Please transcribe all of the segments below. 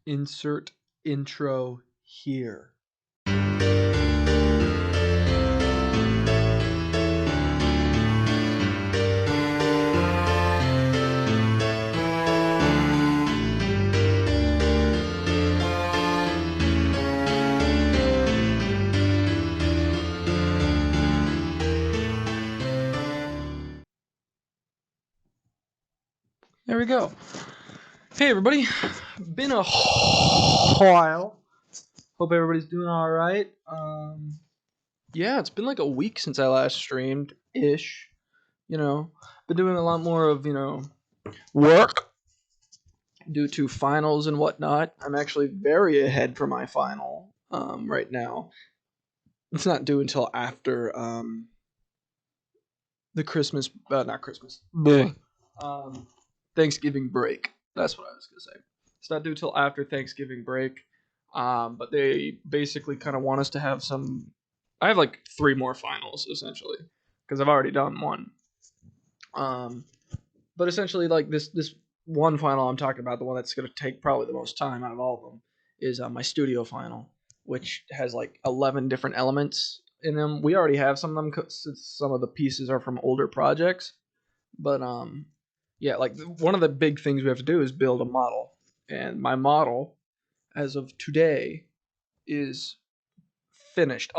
Insert intro here. There we go. Hey everybody, been a while. Hope everybody's doing all right. Yeah, it's been like a week since I last streamed ish. Been doing a lot more of work due to finals and whatnot. I'm actually very ahead for my final right now. It's not due until after the Christmas, not Christmas, Thanksgiving break. That's what I was gonna say. It's not due till after Thanksgiving break, but they basically kind of want us to have some. I have like 3 more finals essentially because I've already done one. But essentially, like this one final I'm talking about, the one that's gonna take probably the most time out of all of them, is my studio final, which has like 11 different elements in them. We already have some of them since some of the pieces are from older projects, but yeah, like one of the big things we have to do is build a model, and my model, as of today, is finished.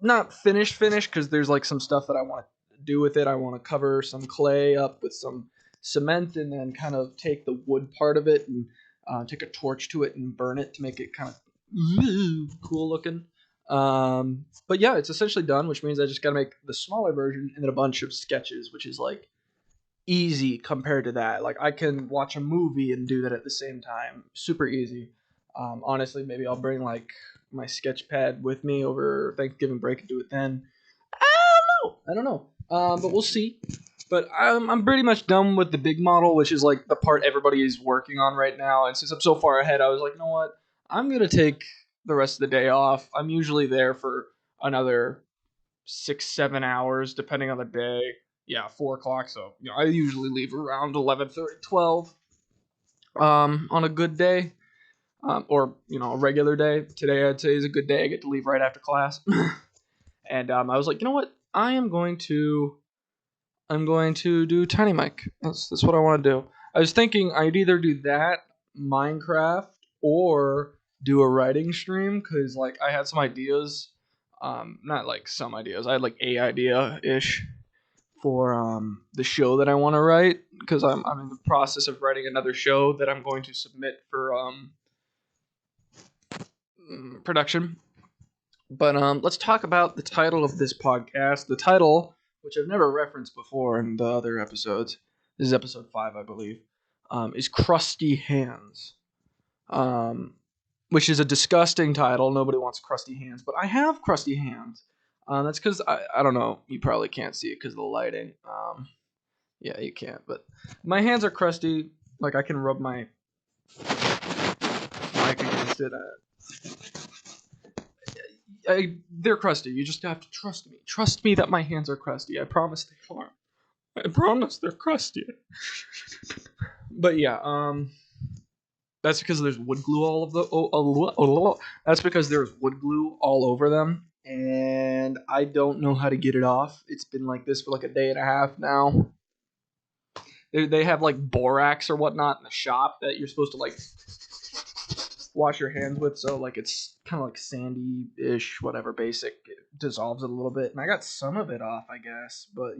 Not finished, because there's like some stuff that I want to do with it. I want to cover some clay up with some cement, and then kind of take the wood part of it and take a torch to it and burn it to make it kind of cool looking. But yeah, it's essentially done, which means I just got to make the smaller version and then a bunch of sketches, which is like easy compared to that. Like I can watch a movie and do that at the same time. Super easy. Honestly, maybe I'll bring like my sketch pad with me over Thanksgiving break and do it then. I don't know. But we'll see. But I'm pretty much done with the big model, which is like the part everybody is working on right now. And since I'm so far ahead, I was like, you know what? I'm gonna take the rest of the day off. I'm usually there for another 6-7 hours, depending on the day. Yeah, 4 o'clock. So I usually leave around 11:30, 12. On a good day, or a regular day. Today I'd say is a good day. I get to leave right after class, and I was like, you know what? I'm going to do Tiny Mic. That's what I want to do. I was thinking I'd either do that, Minecraft, or do a writing stream, because like I had some ideas. Not like some ideas. I had like a idea ish for the show that I want to write, because I'm in the process of writing another show that I'm going to submit for production. But let's talk about the title of this podcast. The title, which I've never referenced before in the other episodes, this is episode 5, I believe, is Crusty Hands. Which is a disgusting title. Nobody wants crusty hands, but I have crusty hands. That's because I don't know. You probably can't see it because of the lighting. Yeah, you can't. But my hands are crusty. Like I can rub my mic against it. They're crusty. You just have to trust me. Trust me that my hands are crusty. I promise they are. I promise they're crusty. But yeah, that's because there's wood glue all of the. That's because there's wood glue all over them, and I don't know how to get it off. It's been like this for like a day and a half now. They have like borax or whatnot in the shop that you're supposed to like wash your hands with, so like it's kind of like sandy-ish, whatever, basic. It dissolves it a little bit, and I got some of it off, I guess, but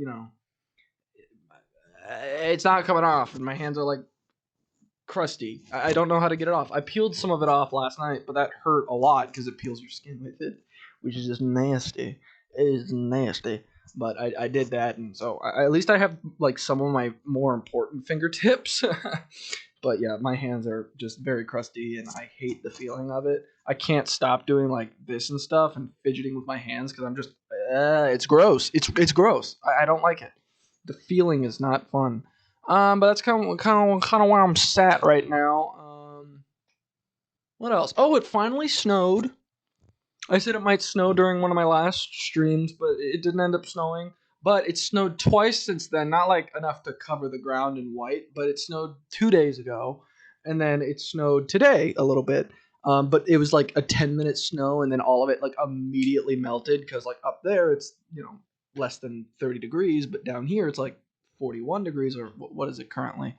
it's not coming off, and my hands are like crusty. I don't know how to get it off. I peeled some of it off last night, but that hurt a lot because it peels your skin with it, which is just nasty. It is nasty. But I did that, and so at least I have like some of my more important fingertips. But yeah, my hands are just very crusty, and I hate the feeling of it. I can't stop doing like this and stuff and fidgeting with my hands because I'm just, it's gross. It's gross. I don't like it. The feeling is not fun. But that's kind of where I'm sat right now. What else? Oh, it finally snowed. I said it might snow during one of my last streams, but it didn't end up snowing. But it snowed twice since then. Not like enough to cover the ground in white, but it snowed 2 days ago. and then it snowed today a little bit. But it was like a 10-minute snow, and then all of it like immediately melted because like up there it's less than 30 degrees, but down here it's like 41 degrees, or what is it currently?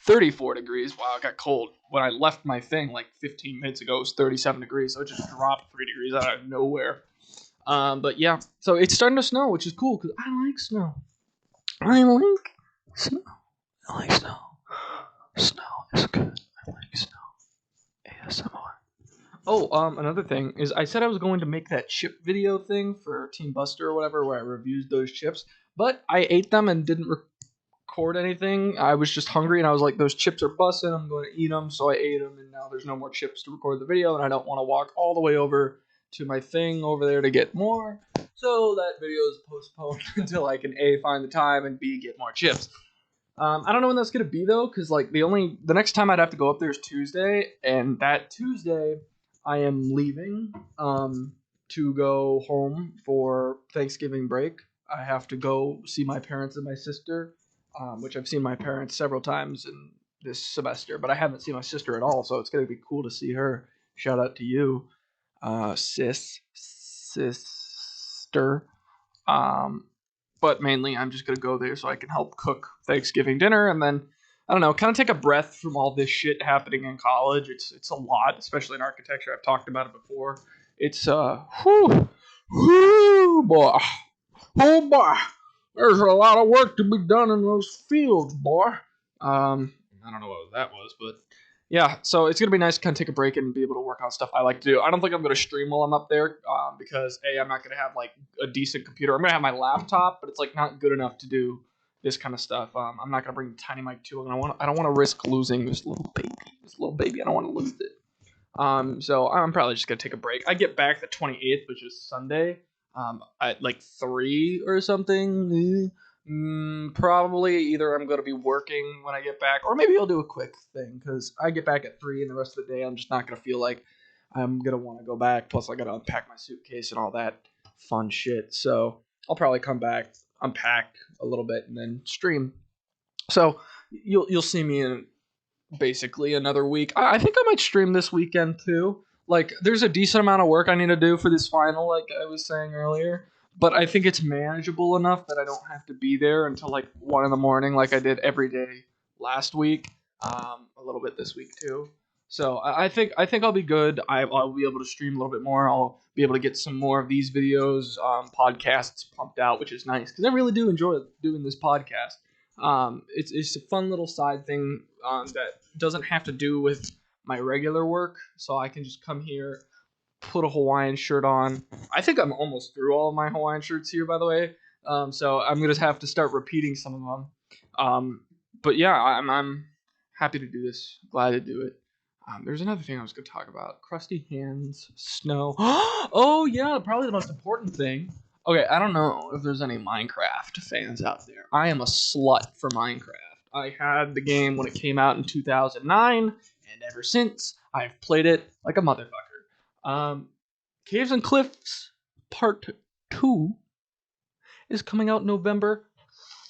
34 degrees. Wow, it got cold. When I left my thing like 15 minutes ago, it was 37 degrees, so it just dropped 3 degrees out of nowhere. But yeah, so it's starting to snow, which is cool because I like snow. I like snow. I like snow. Snow is good. I like snow. ASMR. Oh, another thing is I said I was going to make that chip video thing for Team Buster or whatever, where I reviewed those chips, but I ate them and didn't record anything. I was just hungry, and I was like, those chips are busting. I'm going to eat them, so I ate them, and now there's no more chips to record the video, and I don't want to walk all the way over to my thing over there to get more. So that video is postponed until I can A, find the time, and B, get more chips. I don't know when that's gonna be though, because like the next time I'd have to go up there is Tuesday, and that Tuesday I am leaving to go home for Thanksgiving break. I have to go see my parents and my sister, which I've seen my parents several times in this semester, but I haven't seen my sister at all, so it's gonna be cool to see her. Shout out to you, sister. But mainly I'm just gonna go there so I can help cook Thanksgiving dinner, and then I don't know, kind of take a breath from all this shit happening in college. It's a lot, especially in architecture. I've talked about it before. It's whew, boy, oh boy, there's a lot of work to be done in those fields, boy. I don't know what that was, but yeah, so it's gonna be nice to kind of take a break and be able to work on stuff I like to do. I don't think I'm gonna stream while I'm up there, because I'm not gonna have like a decent computer. I'm gonna have my laptop, but it's like not good enough to do this kind of stuff. I'm not gonna bring the tiny mic too, and I don't want to risk losing this little baby. I don't want to lose it. So I'm probably just gonna take a break. I get back the 28th, which is Sunday, at like 3 or something. Probably either I'm going to be working when I get back, or maybe I'll do a quick thing because I get back at 3, and the rest of the day I'm just not going to feel like I'm going to want to go back. Plus, I got to unpack my suitcase and all that fun shit. So I'll probably come back, unpack a little bit, and then stream. So you'll see me in basically another week. I think I might stream this weekend too. Like, there's a decent amount of work I need to do for this final, like I was saying earlier. But I think it's manageable enough that I don't have to be there until like 1 in the morning, like I did every day last week. A little bit this week too. So I think I'll be good. I'll be able to stream a little bit more. I'll be able to get some more of these videos, podcasts pumped out, which is nice because I really do enjoy doing this podcast. It's a fun little side thing that doesn't have to do with my regular work, so I can just come here, put a Hawaiian shirt on. I think I'm almost through all of my Hawaiian shirts here, by the way. So I'm gonna have to start repeating some of them. But yeah, I'm happy to do this. Glad to do it. There's another thing I was gonna talk about: crusty hands, snow. Oh yeah, probably the most important thing. Okay, I don't know if there's any Minecraft fans out there. I am a slut for Minecraft. I had the game when it came out in 2009, and ever since I've played it like a motherfucker. Caves and Cliffs Part 2 is coming out November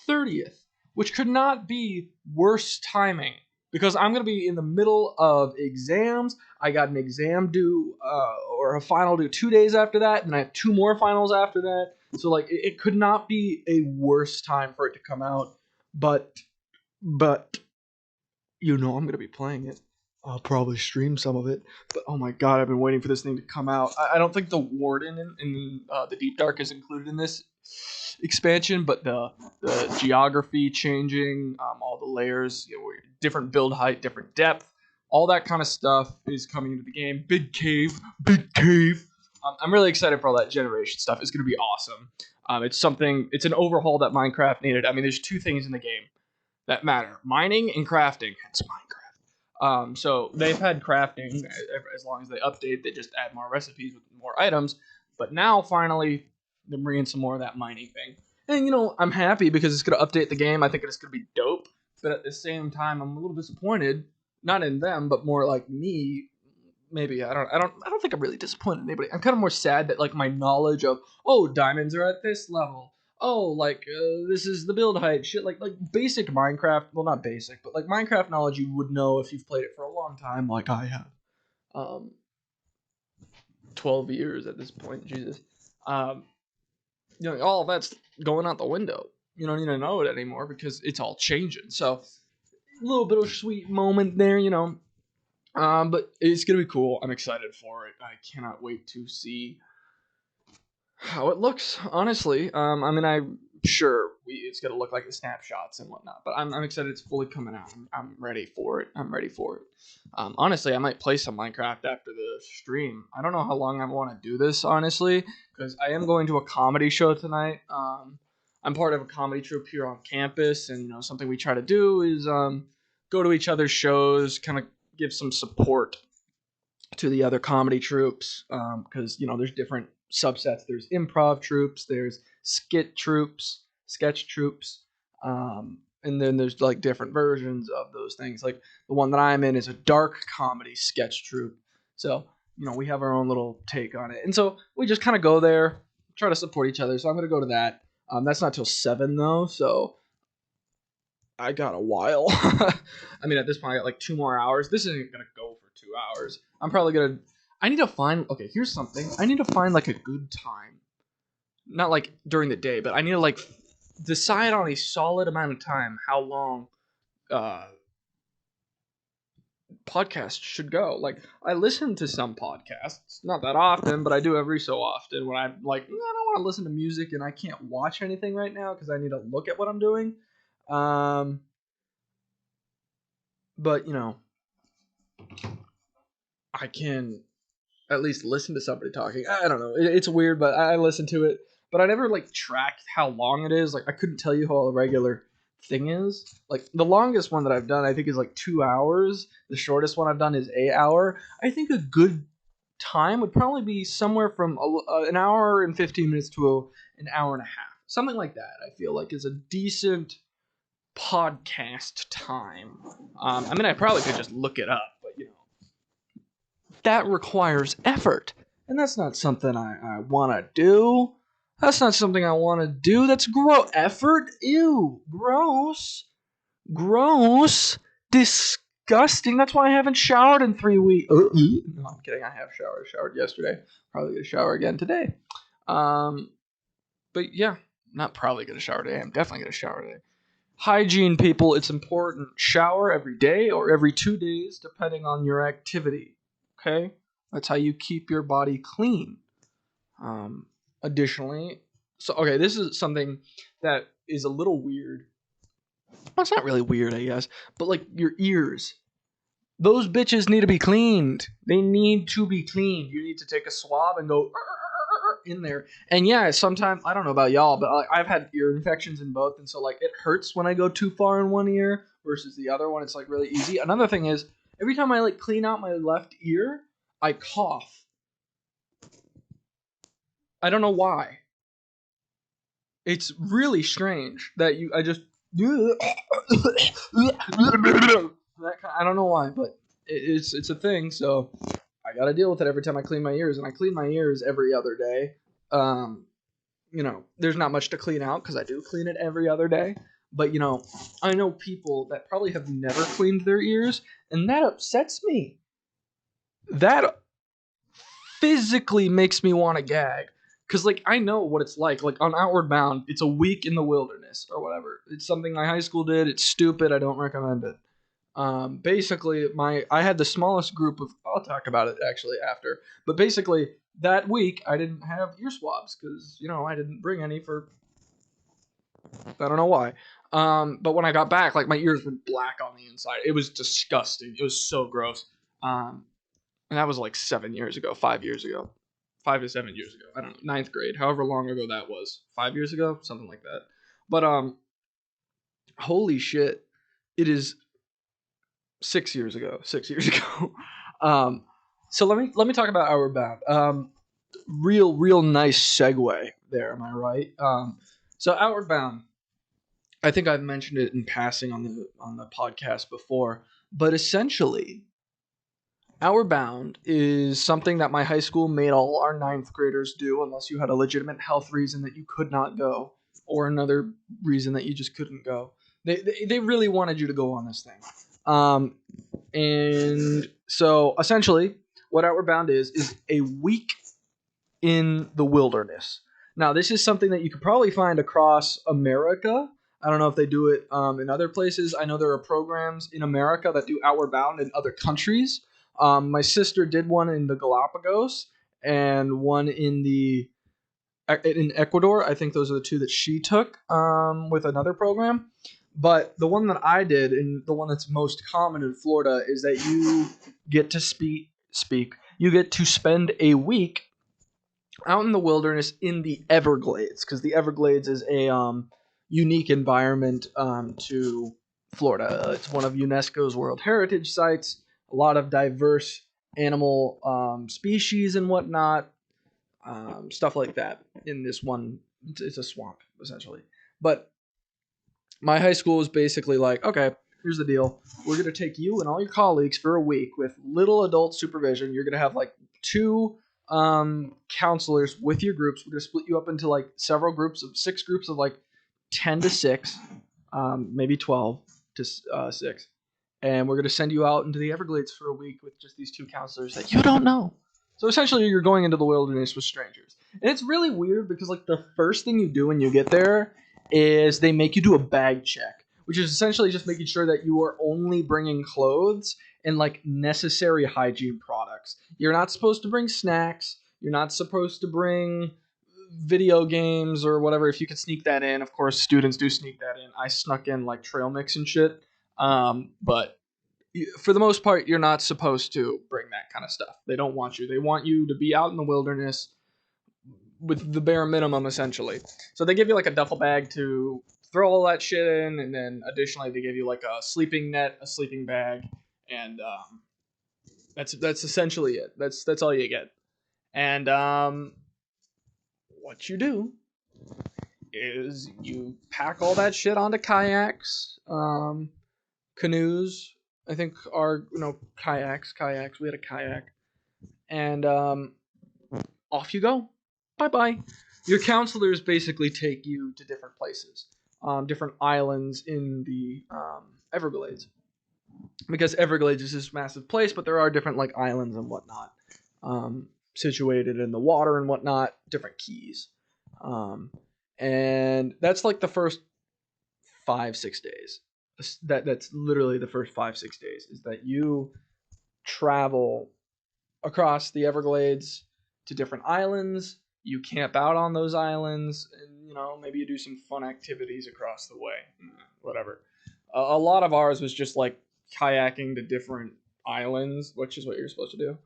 30th, which could not be worse timing because I'm going to be in the middle of exams. I got an exam due, or a final due 2 days after that, and I have 2 more finals after that. So, like, it could not be a worse time for it to come out, but, I'm going to be playing it. I'll probably stream some of it, but oh my god, I've been waiting for this thing to come out. I don't think the Warden in the Deep Dark is included in this expansion, but the geography changing, all the layers, different build height, different depth, all that kind of stuff is coming into the game. Big cave. I'm really excited for all that generation stuff. It's going to be awesome. It's an overhaul that Minecraft needed. I mean, there's 2 things in the game that matter: mining and crafting. Hence Minecraft. So they've had crafting as long as they update. They just add more recipes with more items. But now, finally, they're bringing some more of that mining thing. And, I'm happy because it's going to update the game. I think it's going to be dope. But at the same time, I'm a little disappointed. Not in them, but more like me. Maybe I don't think I'm really disappointed in anybody. I'm kind of more sad that like my knowledge of diamonds are at this level. oh, like this is the build height, shit, like basic Minecraft. Well, not basic, but like Minecraft knowledge you would know if you've played it for a long time, like I have. Um, 12 years at this point, Jesus. Um, all of that's going out the window. You don't need to know it anymore because it's all changing. So a little bit of a sweet moment there, but it's gonna be cool. I'm excited for it. I cannot wait to see how it looks. Honestly, I mean, I'm sure it's gonna look like the snapshots and whatnot, but I'm excited it's fully coming out. I'm ready for it. I'm ready for it. Honestly, I might play some Minecraft after the stream. I don't know how long I want to do this, honestly, because I am going to a comedy show tonight. I'm part of a comedy troupe here on campus, and something we try to do is go to each other's shows, kind of give some support to the other comedy troupes, because there's different subsets. There's improv troupes, there's sketch troupes, and then there's like different versions of those things. Like the one that I'm in is a dark comedy sketch troupe. So we have our own little take on it, and so we just kind of go there, try to support each other. So I'm gonna go to that. That's not till 7 though, so I got a while. I mean, at this point, I got like 2 more hours. This isn't gonna go for 2 hours. I'm probably gonna. I need to find. Okay, here's something. I need to find like a good time. Not like during the day, but I need to like decide on a solid amount of time how long podcasts should go. Like I listen to some podcasts, not that often, but I do every so often when I'm like, I don't want to listen to music and I can't watch anything right now because I need to look at what I'm doing. But I can at least listen to somebody talking. I don't know. It's weird, but I listen to it. But I never like tracked how long it is. Like I couldn't tell you how a regular thing is. Like the longest one that I've done, I think, is like 2 hours. The shortest one I've done is 8 hour. I think a good time would probably be somewhere from an hour and 15 minutes to an hour and a half, something like that. I feel like is a decent podcast time. I mean, I probably could just look it up, but that requires effort. And that's not something I want to do. That's not something I want to do. That's effort? Ew. Gross. Gross. Disgusting. That's why I haven't showered in 3 weeks. No, I'm kidding. I have showered. I showered yesterday. Probably going to shower again today. But yeah, not probably going to shower today. I'm definitely going to shower today. Hygiene, people, it's important. Shower every day or every 2 days, depending on your activity. Okay? That's how you keep your body clean. Additionally, okay, this is something that is a little weird. Well, it's not really weird, I guess, but like your ears. Those bitches need to be cleaned. They need to be cleaned. You need to take a swab and go in there. And yeah, sometimes, I don't know about y'all, but I've had ear infections in both, and so like it hurts when I go too far in one ear versus the other one. It's like really easy. Another thing is, every time I like clean out my left ear, I cough. I don't know why. It's really strange that I just I don't know why, but it's a thing. So I got to deal with it every time I clean my ears, and I clean my ears every other day. There's not much to clean out because I do clean it every other day. But I know people that probably have never cleaned their ears, and that upsets me. That physically makes me want to gag. Because, like, I know what it's like. Like, on Outward Bound, it's a week in the wilderness or whatever. It's something my high school did. It's stupid. I don't recommend it. Basically, I had the smallest group of... I'll talk about it, actually, after. But basically, that week, I didn't have ear swabs. Because, I didn't bring any for... I don't know why. But when I got back, like, my ears were black on the inside. It was disgusting. It was so gross. And that was, like, 7 years ago. 5 years ago. 5 to 7 years ago. I don't know, 9th grade, however long ago that was. 5 years ago, something like that. But holy shit, it is 6 years ago. 6 years ago. So let me talk about Outward Bound. Real nice segue there. Am I right? So Outward Bound. I think I've mentioned it in passing on the podcast before, but essentially, Outward Bound is something that my high school made all our 9th graders do unless you had a legitimate health reason that you could not go. or another reason that you just couldn't go. They really wanted you to go on this thing. And so essentially, what Outward Bound is a week in the wilderness. Now, this is something that you could probably find across America. I don't know if they do it in other places. I know there are programs in America that do Outward Bound in other countries. My sister did one in the Galapagos and one in Ecuador. I think those are the two that she took with another program. But the one that I did, and the one that's most common in Florida, is that you get to speak. You get to spend a week out in the wilderness in the Everglades, because the Everglades is a unique environment to Florida. It's one of UNESCO's World Heritage Sites. A lot of diverse animal species and whatnot, stuff like that. In this one, it's a swamp essentially. But my high school was basically like, okay, here's the deal. We're going to take you and all your colleagues for a week with little adult supervision. You're going to have like two counselors with your groups. We're going to split you up into like several groups of 6 groups of like 10 to 6, maybe 12 to 6. And we're going to send you out into the Everglades for a week with just these 2 counselors that you don't know. So essentially you're going into the wilderness with strangers. And it's really weird because like the first thing you do when you get there is they make you do a bag check, which is essentially just making sure that you are only bringing clothes and like necessary hygiene products. You're not supposed to bring snacks. You're not supposed to bring video games or whatever. If you could sneak that in, of course, students do sneak that in. I snuck in like trail mix and shit. But for the most part, you're not supposed to bring that kind of stuff. They don't want you. They want you to be out in the wilderness with the bare minimum, essentially. So they give you like a duffel bag to throw all that shit in, and then additionally they give you like a sleeping net, a sleeping bag, and that's essentially it. That's all you get. And what you do is you pack all that shit onto kayaks, canoes. I think kayaks. We had a kayak, and off you go. Bye bye. Your counselors basically take you to different places, different islands in the Everglades, because Everglades is this massive place, but there are different like islands and whatnot, situated in the water and whatnot, different keys, and that's like the first 5-6 days. That's literally the first 5-6 days, is that you travel across the Everglades to different islands. You camp out on those islands, and maybe you do some fun activities across the way. Whatever. A lot of ours was just like kayaking to different islands, which is what you're supposed to do.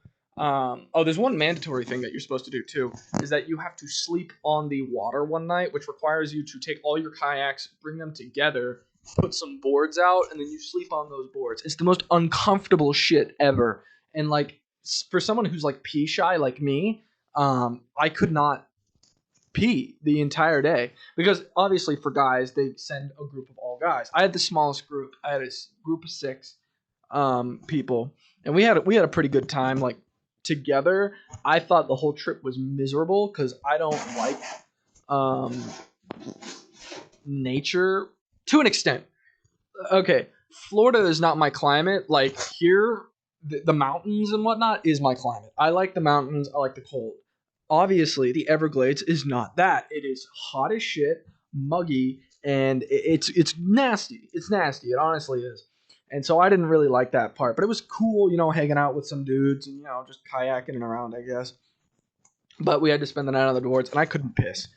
There's one mandatory thing that you're supposed to do too, is that you have to sleep on the water one night, which requires you to take all your kayaks, bring them together, put some boards out, and then you sleep on those boards. It's the most uncomfortable shit ever. And like, for someone who's like pee shy like me, I could not pee the entire day, because obviously for guys they send a group of all guys. I had the smallest group. I had a group of 6 people, and we had a pretty good time like together. I thought the whole trip was miserable because I don't like nature to an extent. Okay, Florida is not my climate. Like here, the mountains and whatnot is my climate. I like the mountains. I like the cold. Obviously, the Everglades is not that. It is hot as shit, muggy, and it's nasty. It's nasty. It honestly is. And so I didn't really like that part. But it was cool, hanging out with some dudes and, just kayaking and around, I guess. But we had to spend the night on the boards, and I couldn't piss.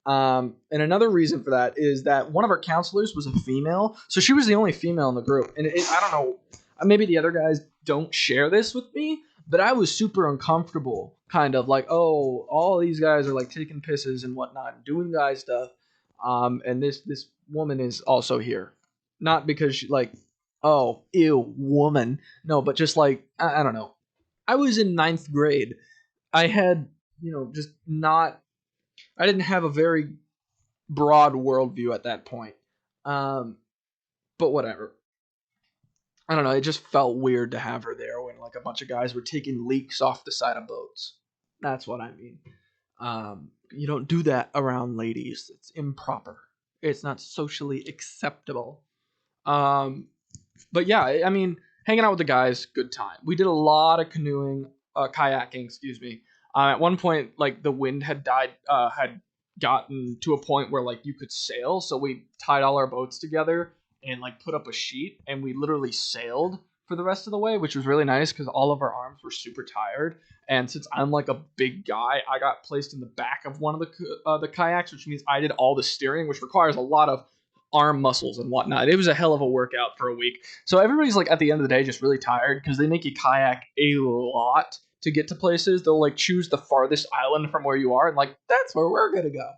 And another reason for that is that one of our counselors was a female. So she was the only female in the group. And I don't know, maybe the other guys don't share this with me, but I was super uncomfortable, kind of like, oh, all these guys are like taking pisses and whatnot, doing guy stuff. And this woman is also here. Not because she like, oh, ew, woman. No, but just like, I don't know. I was in 9th grade. I had, just not, I didn't have a very broad worldview at that point. But whatever. I don't know. It just felt weird to have her there when like a bunch of guys were taking leaks off the side of boats. That's what I mean. You don't do that around ladies. It's improper. It's not socially acceptable. But yeah, I mean, hanging out with the guys, good time. We did a lot of canoeing, kayaking, excuse me. At one point, like the wind had had gotten to a point where like you could sail. So we tied all our boats together and like put up a sheet, and we literally sailed for the rest of the way, which was really nice because all of our arms were super tired. And since I'm like a big guy, I got placed in the back of one of the kayaks, which means I did all the steering, which requires a lot of arm muscles and whatnot. It was a hell of a workout for a week. So everybody's like at the end of the day just really tired because they make you kayak a lot to get to places. They'll like choose the farthest island from where you are and like that's where we're gonna go.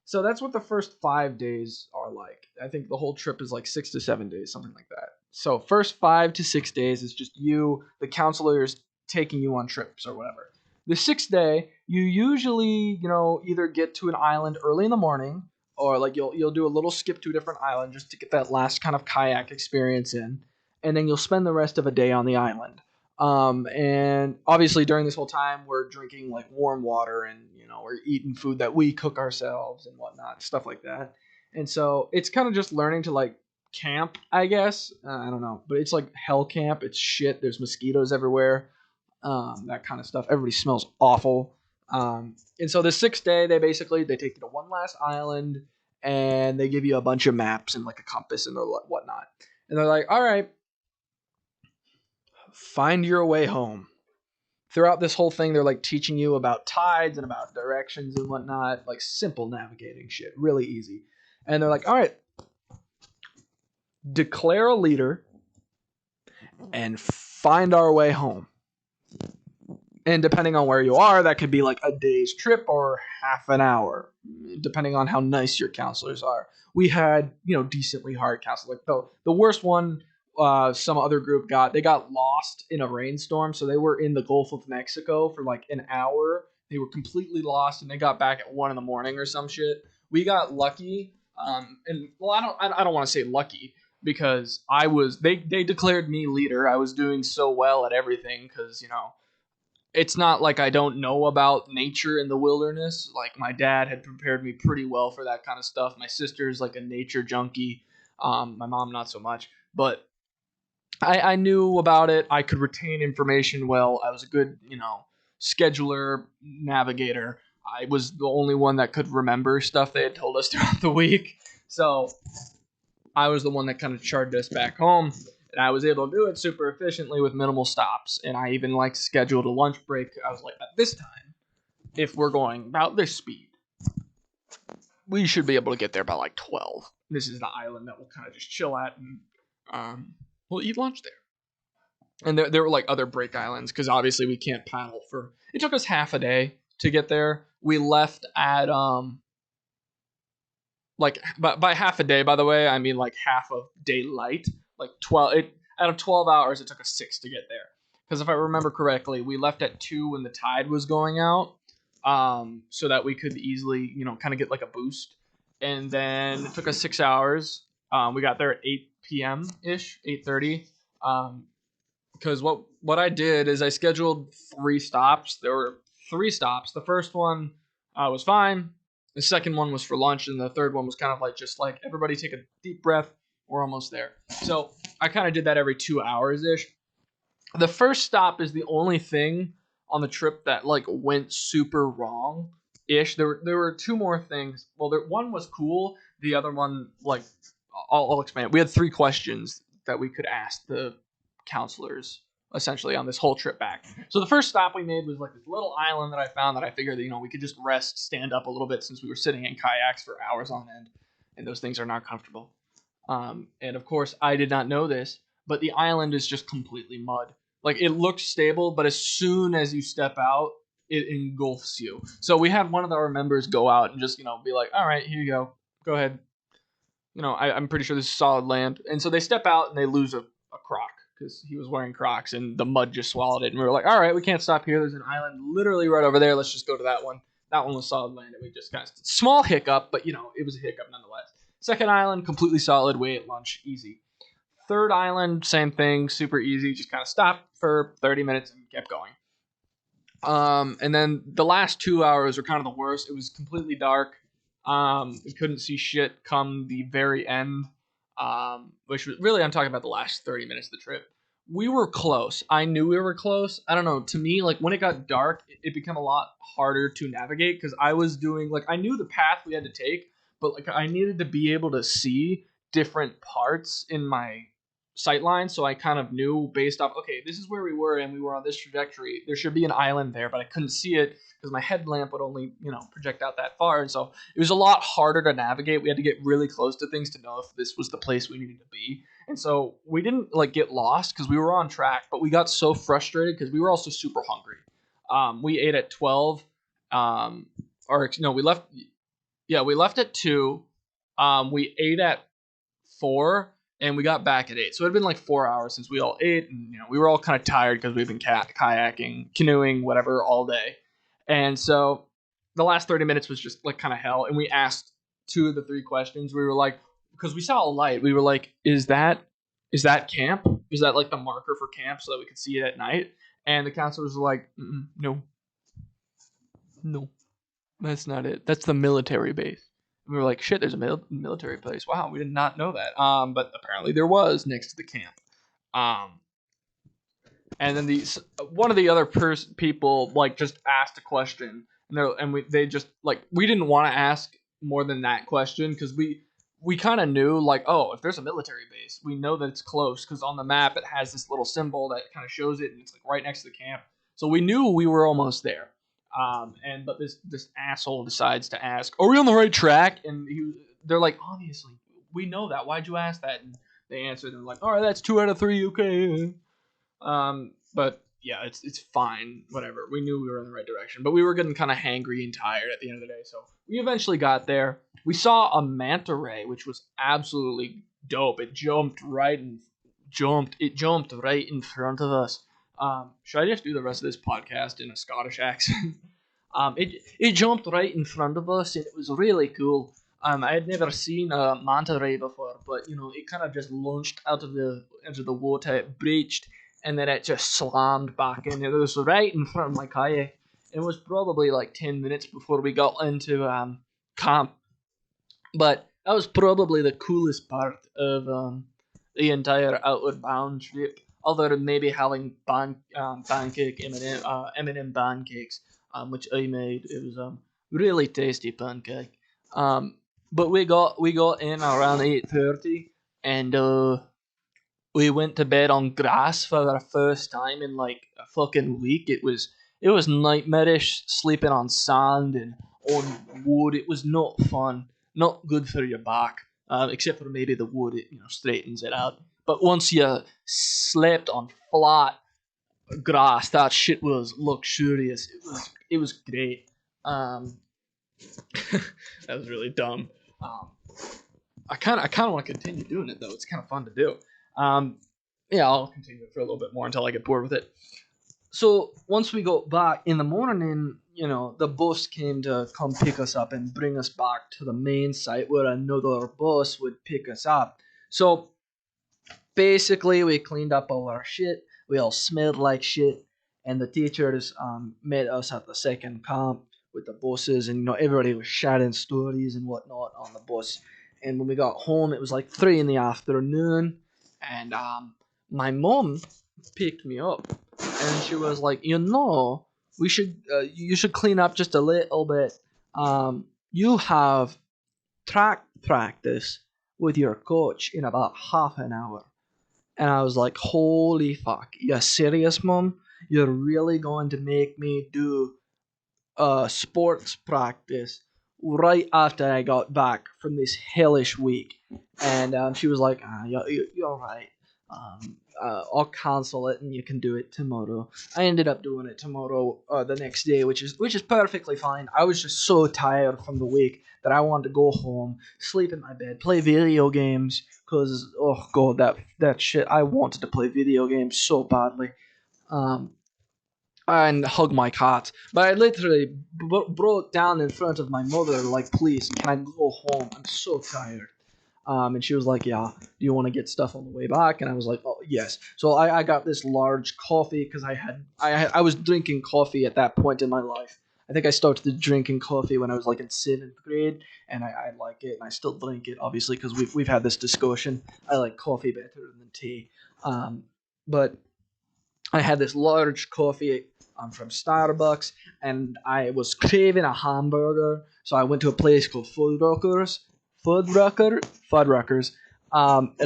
So that's what the first 5 days are like. I think the whole trip is like 6 to 7 days, something like that. So first 5 to 6 days is just you, the counselors taking you on trips or whatever. The sixth day, you usually, either get to an island early in the morning or like you'll do a little skip to a different island just to get that last kind of kayak experience in, and then you'll spend the rest of a day on the island. And obviously during this whole time we're drinking like warm water and we're eating food that we cook ourselves and whatnot, stuff like that. And so it's kind of just learning to like camp, I guess. I don't know, but it's like hell camp. It's shit. There's mosquitoes everywhere, that kind of stuff. Everybody smells awful. And so the sixth day, they take you to one last island, and they give you a bunch of maps and like a compass and whatnot. And they're like, all right, find your way home. Throughout this whole thing, they're like teaching you about tides and about directions and whatnot, like simple navigating shit, really easy. And they're like, all right, declare a leader and find our way home. And depending on where you are, that could be like a day's trip or half an hour, depending on how nice your counselors are. We had, decently hard counselors. Like the worst one, some other group they got lost in a rainstorm. So they were in the Gulf of Mexico for like an hour. They were completely lost, and they got back at 1 a.m. or some shit. We got lucky. And well, I don't want to say lucky because they declared me leader. I was doing so well at everything because, it's not like I don't know about nature in the wilderness. Like my dad had prepared me pretty well for that kind of stuff. My sister's like a nature junkie. My mom not so much, but I knew about it. I could retain information well. I was a good, scheduler, navigator. I was the only one that could remember stuff they had told us throughout the week. So I was the one that kind of charged us back home. And I was able to do it super efficiently with minimal stops. And I even scheduled a lunch break. I was like, at this time, if we're going about this speed, we should be able to get there by 12. This is the island that we'll kind of just chill at, and we'll eat lunch there. And there were other break islands because obviously we can't paddle for. It took us half a day to get there. We left at by half a day. By the way, I mean half of daylight. 12 out of 12 hours, it took us 6 to get there. Because if I remember correctly, we left at 2 when the tide was going out, so that we could easily, kind of get a boost. And then it took us 6 hours. We got there at 8 p.m. ish, 8:30. Because what I did is I scheduled 3 stops. There were 3 stops. The first one was fine. The second one was for lunch, and the third one was kind of just everybody take a deep breath. We're almost there. So I kind of did that every 2 hours-ish. The first stop is the only thing on the trip that went super wrong-ish. There were 2 more things. Well, one was cool. The other one, I'll explain it. We had 3 questions that we could ask the counselors essentially on this whole trip back. So the first stop we made was this little island that I found that I figured that, we could just rest, stand up a little bit since we were sitting in kayaks for hours on end, and those things are not comfortable. And of course, I did not know this, but the island is just completely mud. It looks stable, but as soon as you step out, it engulfs you. So we had one of our members go out and just, be like, all right, here you go ahead. I'm pretty sure this is solid land. And so they step out and they lose a croc because he was wearing Crocs and the mud just swallowed it. And we were like, all right, we can't stop here. There's an island literally right over there. Let's just go to that one. That one was solid land. And we just kind of small hiccup, but it was a hiccup nonetheless. Second island, completely solid. We ate lunch, easy. Third island, same thing, super easy. Just kind of stopped for 30 minutes and kept going. And then the last 2 hours were kind of the worst. It was completely dark. We couldn't see shit come the very end, which was really, I'm talking about the last 30 minutes of the trip. We were close. I knew we were close. I don't know. To me, like when it got dark, it became a lot harder to navigate because I was doing like I knew the path we had to take, but like I needed to be able to see different parts in my sight line, so I kind of knew based off, okay, this is where we were and we were on this trajectory. There should be an island there, but I couldn't see it because my headlamp would only, project out that far. And so it was a lot harder to navigate. We had to get really close to things to know if this was the place we needed to be. And so we didn't like get lost because we were on track, but we got so frustrated because we were also super hungry. We ate at 12, or no, we left. Yeah, we left at 2. We ate at 4, and we got back at 8. So it had been like 4 hours since we all ate, and we were all kind of tired because we've been kayaking, canoeing, whatever, all day. And so the last 30 minutes was just like kind of hell. And we asked 2 of the 3 questions. We were like, because we saw a light, we were like, is that camp? Is that like the marker for camp so that we could see it at night? And the counselors were like, no, that's not it. That's the military base. And we were like, shit, there's a military place. Wow, we did not know that. But apparently there was next to the camp. And then one of the other people like just asked a question, and they just like we didn't want to ask more than that question because we kind of knew like, oh, if there's a military base, we know that it's close because on the map it has this little symbol that kind of shows it, and it's like right next to the camp. So we knew we were almost there. But this asshole decides to ask, are we on the right track? And they're like, obviously, we know that. Why'd you ask that? And they answered and like, all right, that's 2 out of 3, okay. But yeah, it's fine, whatever. We knew we were in the right direction, but we were getting kind of hangry and tired at the end of the day. So we eventually got there. We saw a manta ray, which was absolutely dope. It jumped right in front of us. Should I just do the rest of this podcast in a Scottish accent? It jumped right in front of us, and it was really cool. I had never seen a manta ray before, but it kind of just launched out of the water. It breached, and then it just slammed back in. It was right in front of my kayak. It was probably like 10 minutes before we got into camp, but that was probably the coolest part of the entire Outward Bound trip. Other than maybe having pancake M&M pancakes, which I made. It was really tasty pancake. But we got in around 8:30, and we went to bed on grass for the first time in like a fucking week. It was nightmarish sleeping on sand and on wood. It was not fun, not good for your back. Except for maybe the wood, it straightens it out. But once you slept on flat grass, that shit was luxurious. It was great. That was really dumb. I kind of want to continue doing it though. It's kind of fun to do. Yeah, I'll continue it for a little bit more until I get bored with it. So once we got back in the morning, the bus came to come pick us up and bring us back to the main site where another bus would pick us up. So basically, we cleaned up all our shit. We all smelled like shit, and the teachers met us at the second camp with the buses, and everybody was sharing stories and whatnot on the bus. And when we got home, it was like 3 in the afternoon, and my mom picked me up, and she was like, you should clean up just a little bit. You have track practice with your coach in about half an hour. And I was like, holy fuck, you serious, Mom? You're really going to make me do sports practice right after I got back from this hellish week? And she was like, you're right. I'll cancel it and you can do it tomorrow. I ended up doing it tomorrow, the next day, which is perfectly fine. I was just so tired from the week that I wanted to go home, sleep in my bed, play video games, because, oh god, that shit, I wanted to play video games so badly. And hug my cat. But I literally broke down in front of my mother, like, please, can I go home? I'm so tired. And she was like, yeah, do you want to get stuff on the way back? And I was like, oh, yes. So I got this large coffee because I was drinking coffee at that point in my life. I think I started drinking coffee when I was like in seventh grade, and I like it, and I still drink it, obviously, because we've had this discussion. I like coffee better than tea, but I had this large coffee from Starbucks, and I was craving a hamburger, so I went to a place called Fuddruckers, and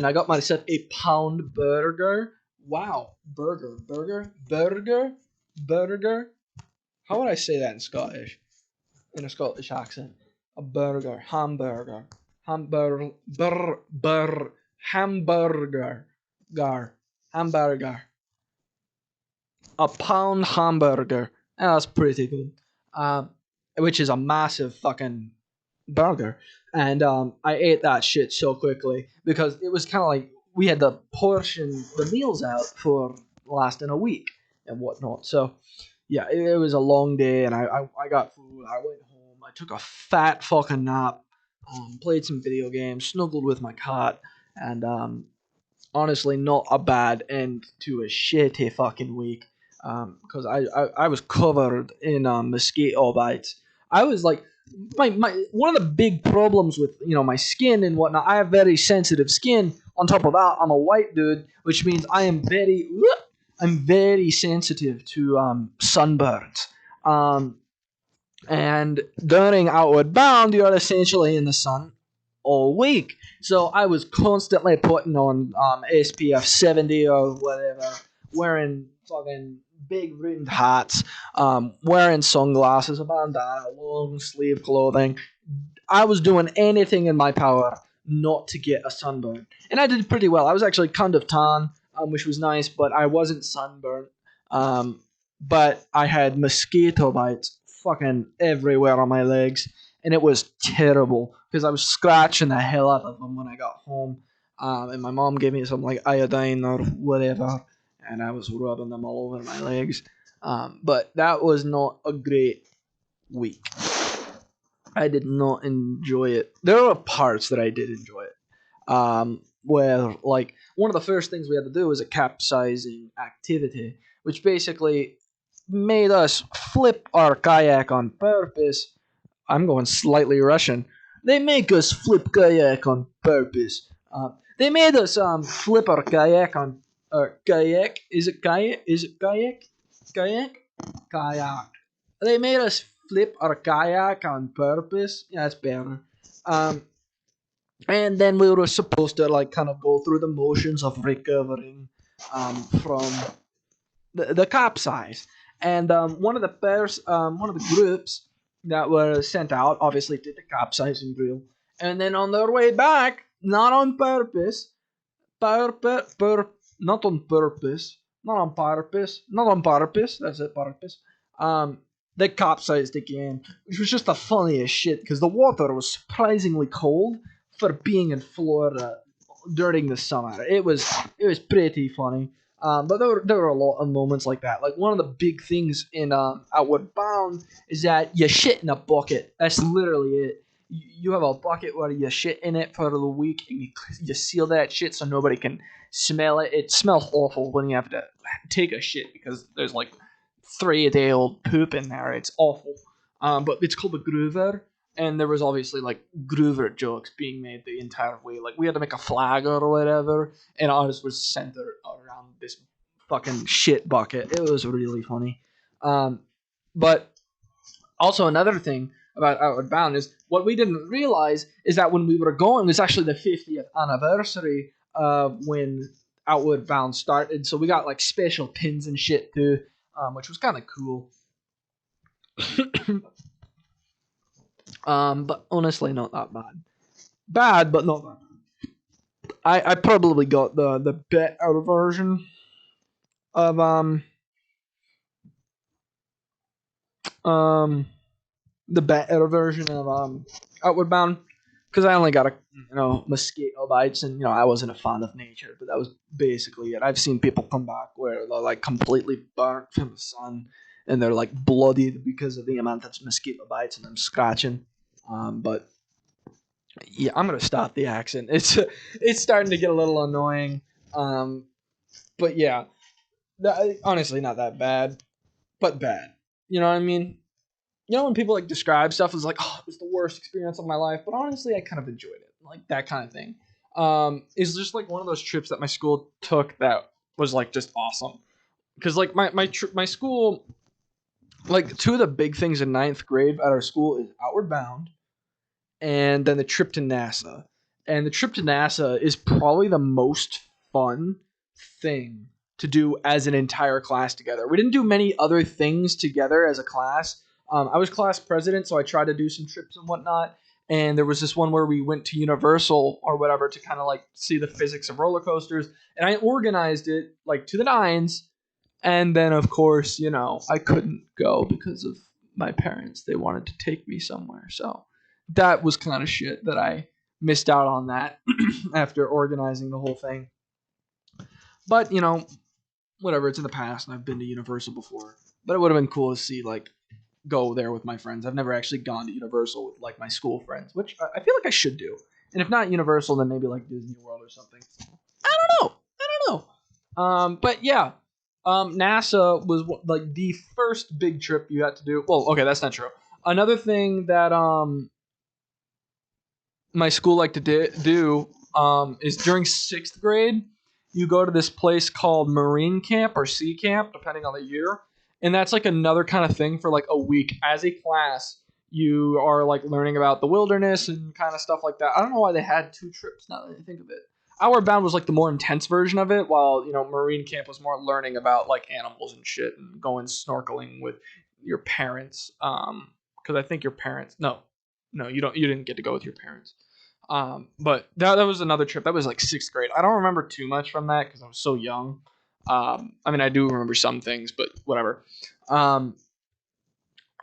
I got myself a pound burger. Wow, burger. How would I say that in Scottish? In a Scottish accent, a burger, hamburger, hamburger, a pound hamburger. And that's pretty good. Um, which is a massive fucking burger. And I ate that shit so quickly because it was kind of like we had to portion the meals out for lasting a week and whatnot. So yeah, it was a long day, and I got food. I went home. I took a fat fucking nap. Played some video games, snuggled with my cat, and honestly, not a bad end to a shitty fucking week. Because I was covered in mosquito bites. I was like, my one of the big problems with my skin and whatnot. I have very sensitive skin. On top of that, I'm a white dude, which means I'm very sensitive to sunburns. And during Outward Bound, you're essentially in the sun all week. So I was constantly putting on SPF 70 or whatever, wearing fucking big rimmed hats, wearing sunglasses, a bandana, long sleeve clothing. I was doing anything in my power not to get a sunburn. And I did pretty well. I was actually kind of tan, which was nice, but I wasn't sunburned. But I had mosquito bites fucking everywhere on my legs, and it was terrible because I was scratching the hell out of them when I got home. And my mom gave me some like iodine or whatever, and I was rubbing them all over my legs. But that was not a great week. I did not enjoy it. There were parts that I did enjoy it. Where like one of the first things we had to do was a capsizing activity, which basically made us flip our kayak on purpose. I'm going slightly Russian. They make us flip kayak on purpose. They made us flip our kayak on kayak. Is it kayak? Is it kayak? Kayak? Kayak. They made us flip our kayak on purpose. Yeah, that's better. Um, and then we were supposed to like kind of go through the motions of recovering from the capsize. And one of the groups that were sent out obviously did the capsizing drill, and then on their way back, not on purpose, not on purpose, not on purpose, not on purpose. That's it, purpose. Um, they capsized again, which was just the funniest shit because the water was surprisingly cold for being in Florida during the summer. It was pretty funny. But there were a lot of moments like that. Like one of the big things in Outward Bound is that you shit in a bucket. That's literally it. You have a bucket where you shit in it for the week, and you seal that shit so nobody can smell it. It smells awful when you have to take a shit because there's like 3-day-old poop in there. It's awful. But it's called a groover, and there was obviously like groover jokes being made the entire way. Like we had to make a flag or whatever, and ours was centered around this fucking shit bucket. It was really funny. But also another thing about Outward Bound is what we didn't realize is that when we were going, it was actually the 50th anniversary of when Outward Bound started. So we got like special pins and shit too, which was kind of cool. But honestly, not that bad. Bad, but not that bad. I probably got the better version of um the better version of Outward Bound because I only got a mosquito bites, and I wasn't a fan of nature, but that was basically it. I've seen people come back where they're like completely burnt from the sun and they're like bloodied because of the amount of mosquito bites and them scratching. But yeah, I'm gonna stop the accent. It's starting to get a little annoying. But yeah, honestly, not that bad, but bad. You know what I mean? you know, when people like describe stuff as like, oh, it was the worst experience of my life, but honestly, I kind of enjoyed it, like that kind of thing. Is just like one of those trips that my school took that was like just awesome. Because like my school, like two of the big things in ninth grade at our school is Outward Bound, and then the trip to NASA. And the trip to NASA is probably the most fun thing to do as an entire class together. We didn't do many other things together as a class. I was class president, so I tried to do some trips and whatnot. And there was this one where we went to Universal or whatever to kind of like see the physics of roller coasters. And I organized it like to the nines. And then, of course, you know, I couldn't go because of my parents. They wanted to take me somewhere. So that was kind of shit that I missed out on that after organizing the whole thing. But, you know, whatever, it's in the past and I've been to Universal before. But it would have been cool to see, like, go there with my friends. I've never actually gone to Universal with, like, my school friends, which I feel like I should do. And if not Universal, then maybe, like, Disney World or something. I don't know. I don't know. But, yeah. NASA was, like, the first big trip you had to do. Well, okay, that's not true. Another thing that, my school liked to do is during 6th grade, you go to this place called Marine Camp or Sea Camp, depending on the year. And that's like another kind of thing for like a week. As a class, you are like learning about the wilderness and kind of stuff like that. I don't know why they had two trips now that I think of it. Outward Bound was like the more intense version of it, while, you know, Marine Camp was more learning about like animals and shit and going snorkeling with your parents. Because I think your parents, no, you didn't get to go with your parents. But that was another trip. That was like 6th grade. I don't remember too much from that because I was so young. I mean, I do remember some things, but whatever. But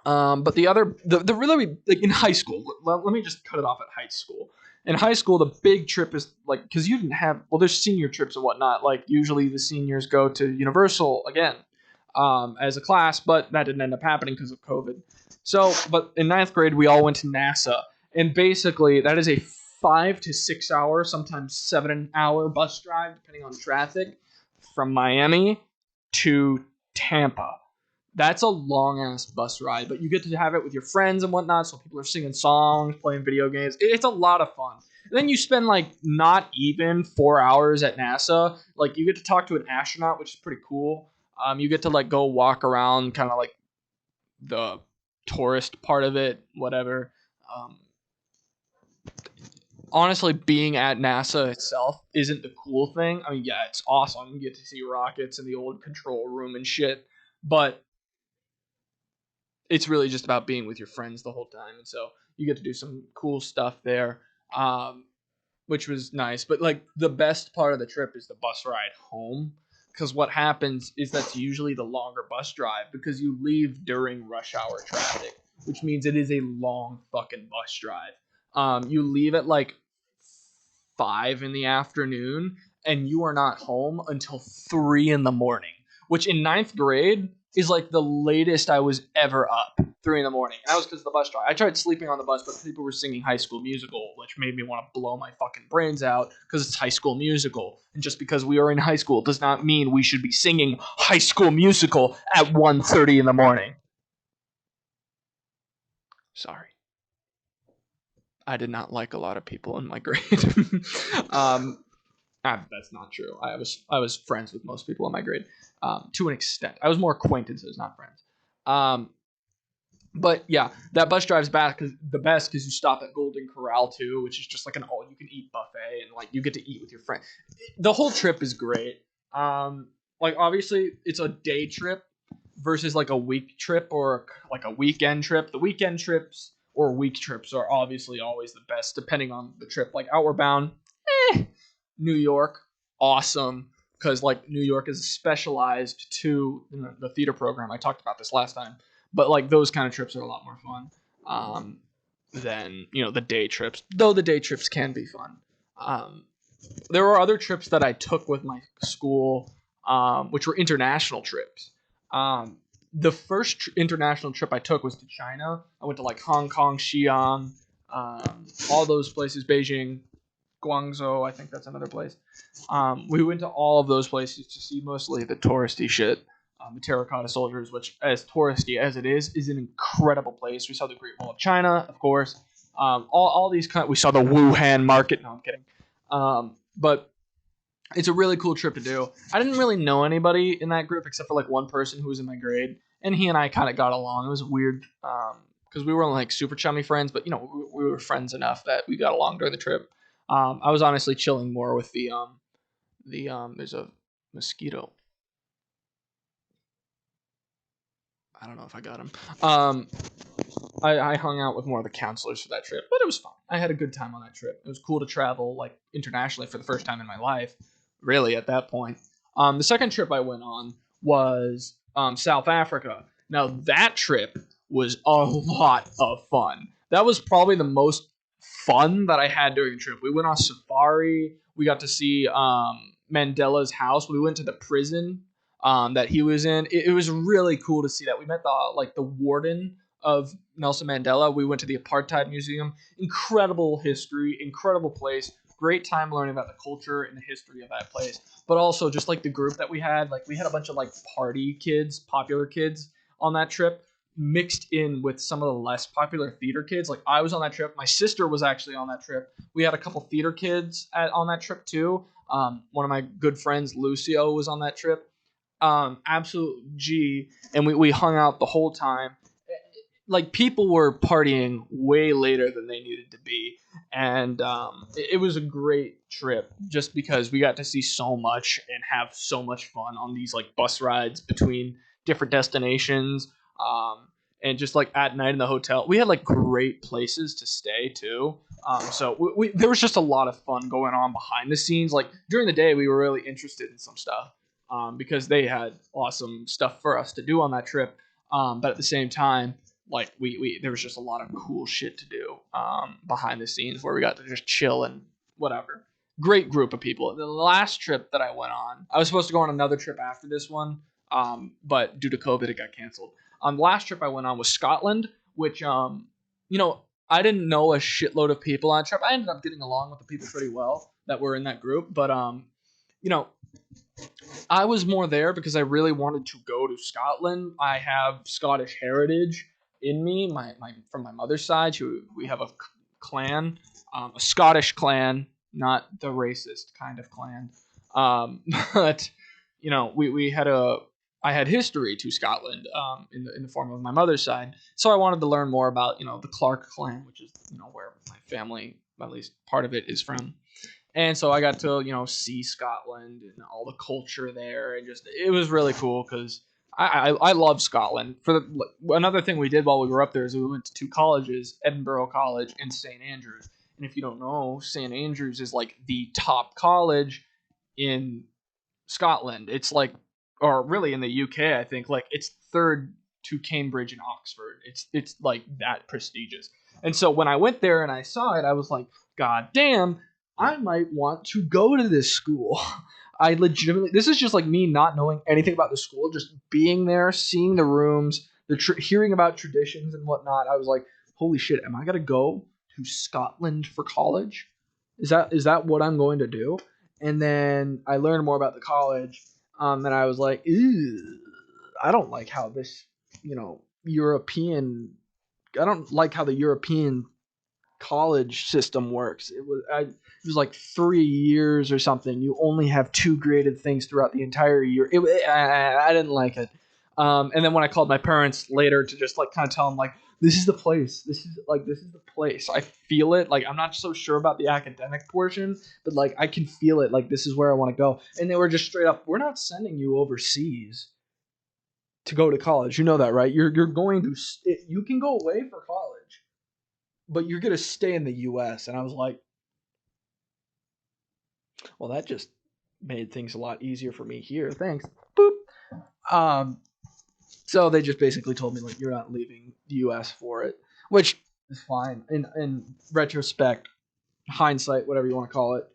the really, like in high school, let me just cut it off at high school. In high school, the big trip is like, because you didn't have, well, there's senior trips and whatnot. Like usually the seniors go to Universal again as a class, but that didn't end up happening because of COVID. So, but in ninth grade, we all went to NASA. And basically, that is a 5 to 6 hour, sometimes 7 hour bus drive, depending on traffic, from Miami to Tampa. That's a long ass bus ride, but you get to have it with your friends and whatnot. So people are singing songs, playing video games. It's a lot of fun. And then you spend like not even 4 hours at NASA. Like you get to talk to an astronaut, which is pretty cool. You get to like go walk around, kind of like the tourist part of it, whatever. Honestly, being at NASA itself isn't the cool thing. I mean, yeah, it's awesome. You get to see rockets in the old control room and shit, but it's really just about being with your friends the whole time. And so you get to do some cool stuff there, which was nice. But like the best part of the trip is the bus ride home. Because what happens is that's usually the longer bus drive because you leave during rush hour traffic, which means it is a long fucking bus drive. You leave at like 5 in the afternoon and you are not home until 3 in the morning, which in ninth grade is like the latest I was ever up. 3 in the morning. And that was because of the bus drive. I tried sleeping on the bus, but people were singing High School Musical, which made me want to blow my fucking brains out because it's High School Musical. And just because we are in high school does not mean we should be singing High School Musical at 1:30 in the morning. Sorry. I did not like a lot of people in my grade. That's not true. I was friends with most people in my grade, to an extent. I was more acquaintances, not friends. But yeah, that bus drive's the best because you stop at Golden Corral too, which is just like an all-you-can-eat buffet, and like you get to eat with your friend. The whole trip is great. Like obviously it's a day trip versus like a week trip or like a weekend trip. The weekend trips or week trips are obviously always the best, depending on the trip. Like Outward Bound, New York, awesome, because like New York is specialized to the theater program. I talked about this last time, but like those kind of trips are a lot more fun than the day trips. Though the day trips can be fun. There were other trips that I took with my school, which were international trips. The first international trip I took was to China. I went to like Hong Kong, Xi'an, all those places, Beijing, Guangzhou, I think that's another place. We went to all of those places to see mostly the touristy shit. the Terracotta Soldiers, which, as touristy as it is an incredible place. We saw the Great Wall of China, of course. All these we saw the Wuhan market. No, I'm kidding. But it's a really cool trip to do. I didn't really know anybody in that group except for like one person who was in my grade, and he and I kind of got along. It was weird because we weren't like super chummy friends, but we were friends enough that we got along during the trip. I was honestly chilling more with the there's a mosquito. I don't know if I got him. I hung out with more of the counselors for that trip, but it was fun. I had a good time on that trip. It was cool to travel like internationally for the first time in my life, really at that point. The second trip I went on was South Africa. Now that trip was a lot of fun. That was probably the most fun that I had during the trip. We went on safari. We got to see Mandela's house. We went to the prison that he was in. It was really cool to see that. We met the warden of Nelson Mandela. We went to the Apartheid Museum. Incredible history, incredible place. Great time learning about the culture and the history of that place. But also just like the group that we had. Like we had a bunch of like party kids, popular kids on that trip, mixed in with some of the less popular theater kids. Like I was on that trip. My sister was actually on that trip. We had a couple theater kids on that trip too. One of my good friends, Lucio, was on that trip. Absolute G, and we hung out the whole time. Like people were partying way later than they needed to be, and it was a great trip just because we got to see so much and have so much fun on these like bus rides between different destinations, and just like at night in the hotel. We had like great places to stay too. So there was just a lot of fun going on behind the scenes. Like during the day, we were really interested in some stuff. Because they had awesome stuff for us to do on that trip. But at the same time, like there was just a lot of cool shit to do behind the scenes where we got to just chill and whatever. Great group of people. The last trip that I went on, I was supposed to go on another trip after this one, but due to COVID, it got canceled. The last trip I went on was Scotland, which I didn't know a shitload of people on a trip. I ended up getting along with the people pretty well that were in that group, but I was more there because I really wanted to go to Scotland. I have Scottish heritage in me. My from my mother's side, we have a clan, a Scottish clan, not the racist kind of clan. But we had I had history to Scotland in the form of my mother's side, so I wanted to learn more about the Clark clan, which is where my family, at least part of it, is from. And so I got to, see Scotland and all the culture there, and just it was really cool because I love Scotland. Another thing we did while we were up there is we went to two colleges, Edinburgh College and St. Andrews. And if you don't know, St. Andrews is like the top college in Scotland. It's like, or really in the UK, I think, like it's third to Cambridge and Oxford. It's like that prestigious. And so when I went there and I saw it, I was like, God damn, I might want to go to this school. I legitimately, this is just like me not knowing anything about the school, just being there, seeing the rooms, hearing about traditions and whatnot. I was like, holy shit, am I gonna go to Scotland for college? Is that what I'm going to do? And then I learned more about the college, and I was like, ew, I don't like how this, European. I don't like how the European college system works. It was like 3 years or something. You only have two graded things throughout the entire year. I didn't like it. And then when I called my parents later to just like kind of tell them like, this is the place. This is the place. I feel it. Like I'm not so sure about the academic portion, but like I can feel it. Like this is where I want to go. And they were just straight up, we're not sending you overseas to go to college. You know that, right? You're going to. You can go away for college, but you're going to stay in the U.S. And I was like, well, that just made things a lot easier for me here. Thanks. Boop. So they just basically told me, like, you're not leaving the U.S. for it, which is fine. In retrospect, hindsight, whatever you want to call it,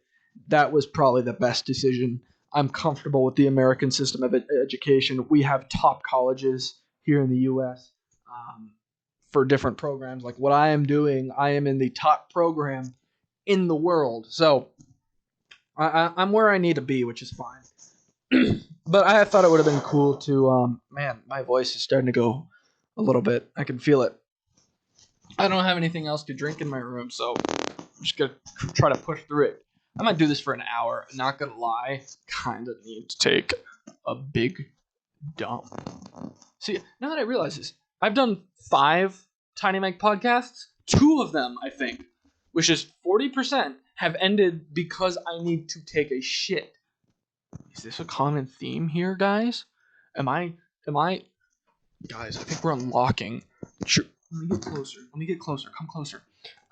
that was probably the best decision. I'm comfortable with the American system of education. We have top colleges here in the U.S. For different programs. Like what I am doing, I am in the top program in the world. So I'm where I need to be, which is fine. But I thought it would have been cool to. Man, my voice is starting to go a little bit. I can feel it. I don't have anything else to drink in my room, so I'm just gonna try to push through it. I might do this for an hour. Not gonna lie, kind of need to take a big dump. See, now that I realize this, I've done 5 Tiny Mike podcasts. 2 of them, I think, which is 40%, have ended because I need to take a shit. Is this a common theme here, guys? Am I? Guys, I think we're unlocking. Sure. Let me get closer. Come closer.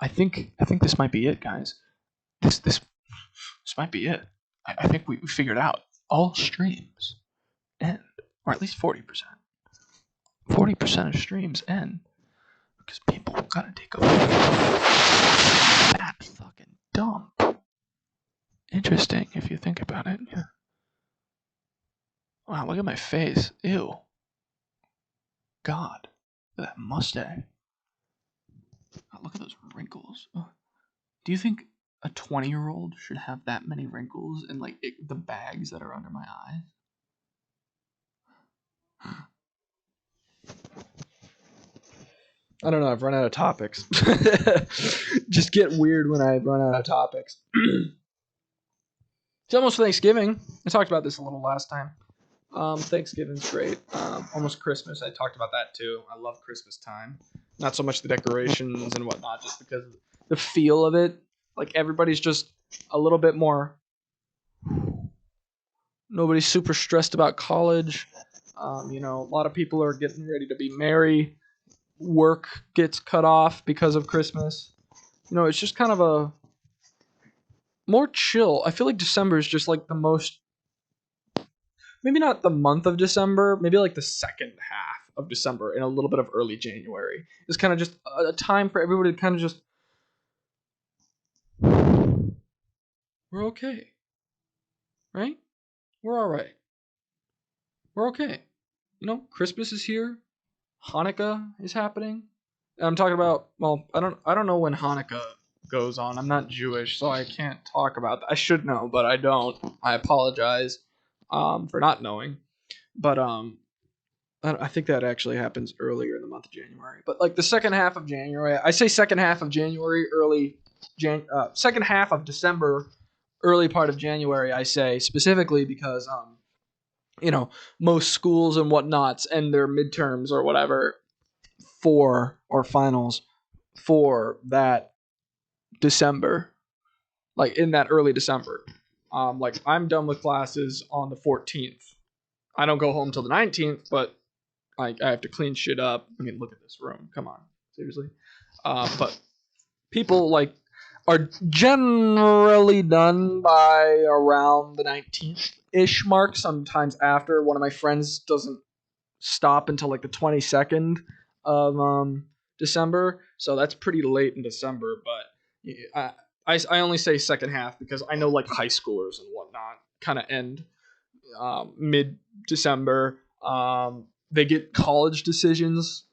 I think this might be it, guys. This might be it. I think we figured out. All streams end, or at least 40%. 40% of streams end because people gotta take a fat fucking dump. Interesting if you think about it. Yeah. Wow, look at my face. Ew. God, look at that mustache. Oh, look at those wrinkles. Oh. Do you think a 20-year-old should have that many wrinkles and like the bags that are under my eyes? I don't know. I've run out of topics. Just get weird when I run out of topics. It's almost Thanksgiving. I talked about this a little last time. Thanksgiving's great. Almost Christmas. I talked about that too. I love Christmas time. Not so much the decorations and whatnot, just because the feel of it. Like everybody's just a little bit more. Nobody's super stressed about college. A lot of people are getting ready to be married. Work gets cut off because of Christmas. It's just kind of a more chill. I feel like December is just like the most, maybe not the month of December, maybe like the second half of December and a little bit of early January. It's kind of just a time for everybody to kind of just, we're okay, right? We're all right. We're okay. Christmas is here. Hanukkah is happening. And I'm talking about, well, I don't know when Hanukkah goes on. I'm not Jewish, so I can't talk about that. I should know, but I don't. I apologize for not knowing. But I think that actually happens earlier in the month of January. But like the second half of January, I say second half of January, second half of December, early part of January. I say specifically because most schools and whatnots end their midterms or whatever or finals for that December, like in that early December. Like I'm done with classes on the 14th. I don't go home till the 19th, but I have to clean shit up. I mean, look at this room. Come on, seriously. But people like are generally done by around the 19th ish mark. Sometimes after. One of my friends doesn't stop until like the 22nd of December, so that's pretty late in December. But I only say second half because I know like high schoolers and whatnot kind of end mid December. They get college decisions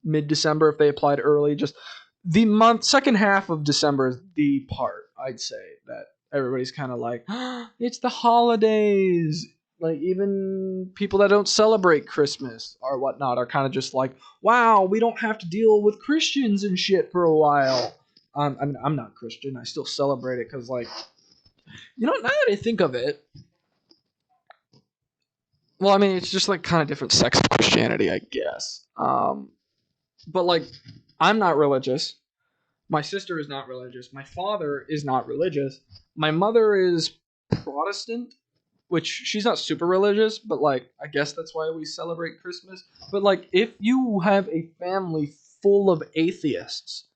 mid December if they applied early. Just the second half of December is the part I'd say that everybody's kind of like, it's the holidays. Like even people that don't celebrate Christmas or whatnot are kind of just like, wow, we don't have to deal with Christians and shit for a while. I mean, I'm not Christian. I still celebrate it because, like, now that I think of it, well, I mean, it's just like kind of different sects of Christianity, I guess. But like, I'm not religious. My sister is not religious. My father is not religious. My mother is Protestant, which she's not super religious, but like, I guess that's why we celebrate Christmas. But like, if you have a family full of atheists,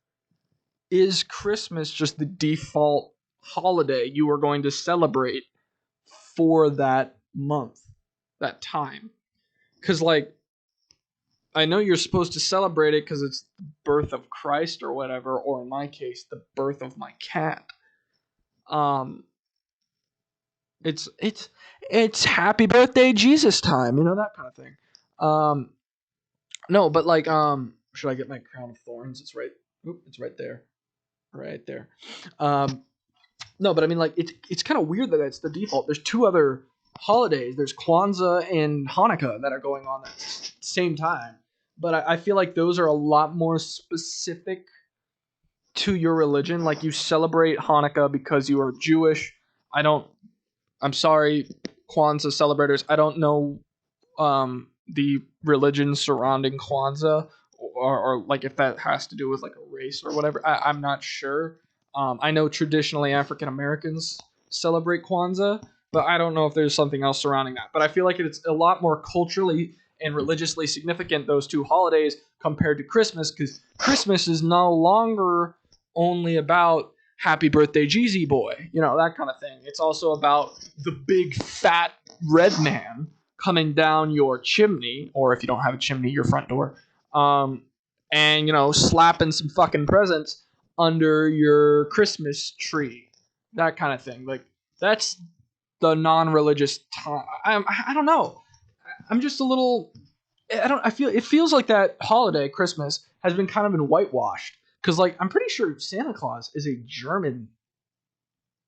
is Christmas just the default holiday you are going to celebrate for that month, that time? Because like, I know you're supposed to celebrate it because it's the birth of Christ or whatever, or in my case, the birth of my cat. It's happy birthday Jesus time, that kind of thing. No, but like, should I get my crown of thorns? It's right. Oop, it's right there, right there. No, but I mean, like, it's kind of weird that it's the default. There's 2 other holidays. There's Kwanzaa and Hanukkah that are going on at the same time. But I feel like those are a lot more specific to your religion. Like you celebrate Hanukkah because you are Jewish. I don't. I'm sorry, Kwanzaa celebrators. I don't know the religion surrounding Kwanzaa, or like if that has to do with like a race or whatever. I'm not sure. I know traditionally African Americans celebrate Kwanzaa, but I don't know if there's something else surrounding that. But I feel like it's a lot more culturally and religiously significant, those two holidays, compared to Christmas, because Christmas is no longer only about happy birthday Jeezy boy, that kind of thing. It's also about the big fat red man coming down your chimney, or if you don't have a chimney, your front door, and slapping some fucking presents under your Christmas tree, that kind of thing. Like that's the non-religious time. I don't know. I'm just a little. I feel it feels like that holiday Christmas has been kind of been whitewashed because like I'm pretty sure Santa Claus is a German